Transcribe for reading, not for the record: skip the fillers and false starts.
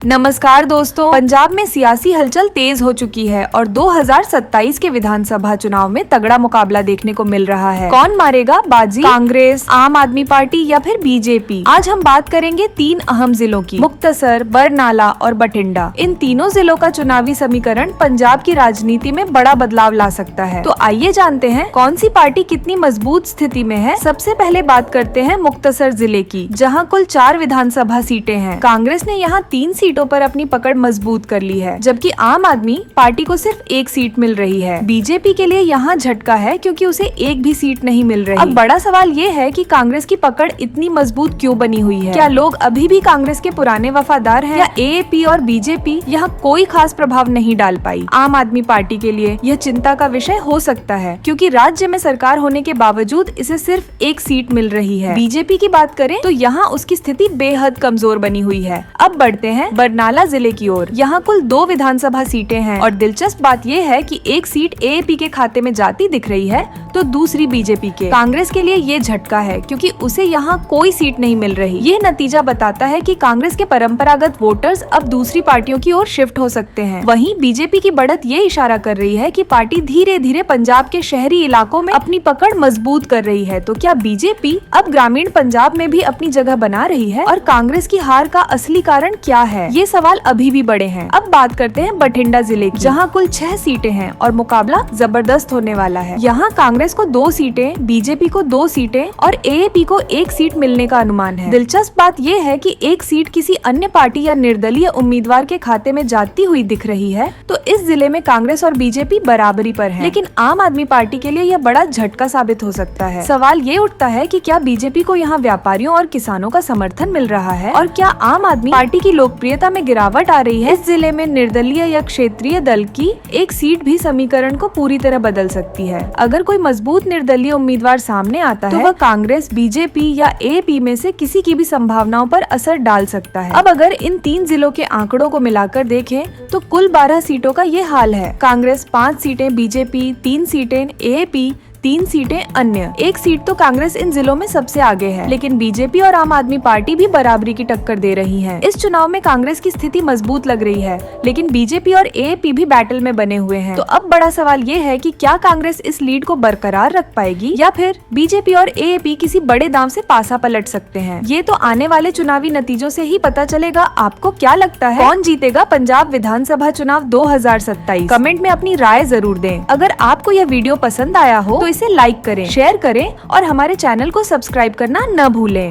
नमस्कार दोस्तों, पंजाब में सियासी हलचल तेज हो चुकी है और 2027 के विधानसभा चुनाव में तगड़ा मुकाबला देखने को मिल रहा है। कौन मारेगा बाजी, कांग्रेस, आम आदमी पार्टी या फिर बीजेपी? आज हम बात करेंगे 3 अहम जिलों की, मुक्तसर, बरनाला और बठिंडा। इन तीनों जिलों का चुनावी समीकरण पंजाब की राजनीति में बड़ा बदलाव ला सकता है। तो आइए जानते हैं कौन सी पार्टी कितनी मजबूत स्थिति में है। सबसे पहले बात करते हैं मुक्तसर जिले की, जहाँ कुल 4 विधानसभा सीटें हैं। कांग्रेस ने यहाँ 3 सीटों पर अपनी पकड़ मजबूत कर ली है, जबकि आम आदमी पार्टी को सिर्फ 1 सीट मिल रही है। बीजेपी के लिए यहाँ झटका है क्योंकि उसे 1 भी सीट नहीं मिल रही। अब बड़ा सवाल ये है कि कांग्रेस की पकड़ इतनी मजबूत क्यों बनी हुई है? क्या लोग अभी भी कांग्रेस के पुराने वफादार हैं, या एएपी और बीजेपी यहाँ कोई खास प्रभाव नहीं डाल पाई? आम आदमी पार्टी के लिए यह चिंता का विषय हो सकता है, क्योंकि राज्य में सरकार होने के बावजूद इसे सिर्फ 1 सीट मिल रही है। बीजेपी की बात करें तो यहाँ उसकी स्थिति बेहद कमजोर बनी हुई है। अब बढ़ते हैं बरनाला जिले की ओर। यहाँ कुल 2 विधानसभा सीटें हैं और दिलचस्प बात यह है कि 1 सीट एएपी के खाते में जाती दिख रही है तो दूसरी बीजेपी के। कांग्रेस के लिए ये झटका है क्योंकि उसे यहाँ कोई सीट नहीं मिल रही। ये नतीजा बताता है कि कांग्रेस के परंपरागत वोटर्स अब दूसरी पार्टियों की ओर शिफ्ट हो सकते हैं। वहीं बीजेपी की बढ़त ये इशारा कर रही है कि पार्टी धीरे धीरे पंजाब के शहरी इलाकों में अपनी पकड़ मजबूत कर रही है। तो क्या बीजेपी अब ग्रामीण पंजाब में भी अपनी जगह बना रही है, और कांग्रेस की हार का असली कारण क्या है? ये सवाल अभी भी बड़े हैं। अब बात करते हैं बठिंडा जिले की, जहाँ कुल 6 सीटें हैं और मुकाबला जबरदस्त होने वाला है। यहाँ कांग्रेस को 2 सीटें, बीजेपी को 2 सीटें और एएपी को 1 सीट मिलने का अनुमान है। दिलचस्प बात यह है कि 1 सीट किसी अन्य पार्टी या निर्दलीय उम्मीदवार के खाते में जाती हुई दिख रही है। तो इस जिले में कांग्रेस और बीजेपी बराबरी पर है, लेकिन आम आदमी पार्टी के लिए यह बड़ा झटका साबित हो सकता है। सवाल ये उठता है कि क्या बीजेपी को यहाँ व्यापारियों और किसानों का समर्थन मिल रहा है, और क्या आम आदमी पार्टी की लोकप्रियता में गिरावट आ रही है? इस जिले में निर्दलीय या क्षेत्रीय दल की 1 सीट भी समीकरण को पूरी तरह बदल सकती है। अगर कोई मजबूत निर्दलीय उम्मीदवार सामने आता है तो वह कांग्रेस, बीजेपी या एएपी में से किसी की भी संभावनाओं पर असर डाल सकता है। अब अगर इन 3 जिलों के आंकड़ों को मिलाकर देखें तो कुल 12 सीटों का ये हाल है। कांग्रेस 5 सीटें, बीजेपी 3 सीटें, एएपी 3 सीटें अन्य। 1 सीट तो कांग्रेस इन जिलों में सबसे आगे है, लेकिन बीजेपी और आम आदमी पार्टी भी बराबरी की टक्कर दे रही हैं। इस चुनाव में कांग्रेस की स्थिति मजबूत लग रही है, लेकिन बीजेपी और एएपी भी बैटल में बने हुए हैं। तो अब बड़ा सवाल ये है कि क्या कांग्रेस इस लीड को बरकरार रख पाएगी, या फिर बीजेपी और एएपी किसी बड़े दांव से पासा पलट सकते हैं? ये तो आने वाले चुनावी नतीजों से ही पता चलेगा। आपको क्या लगता है, कौन जीतेगा पंजाब विधानसभा चुनाव 2027? कमेंट में अपनी राय जरूर दें। अगर आपको यह वीडियो पसंद आया हो तो इसे लाइक करें, शेयर करें और हमारे चैनल को सब्सक्राइब करना न भूलें।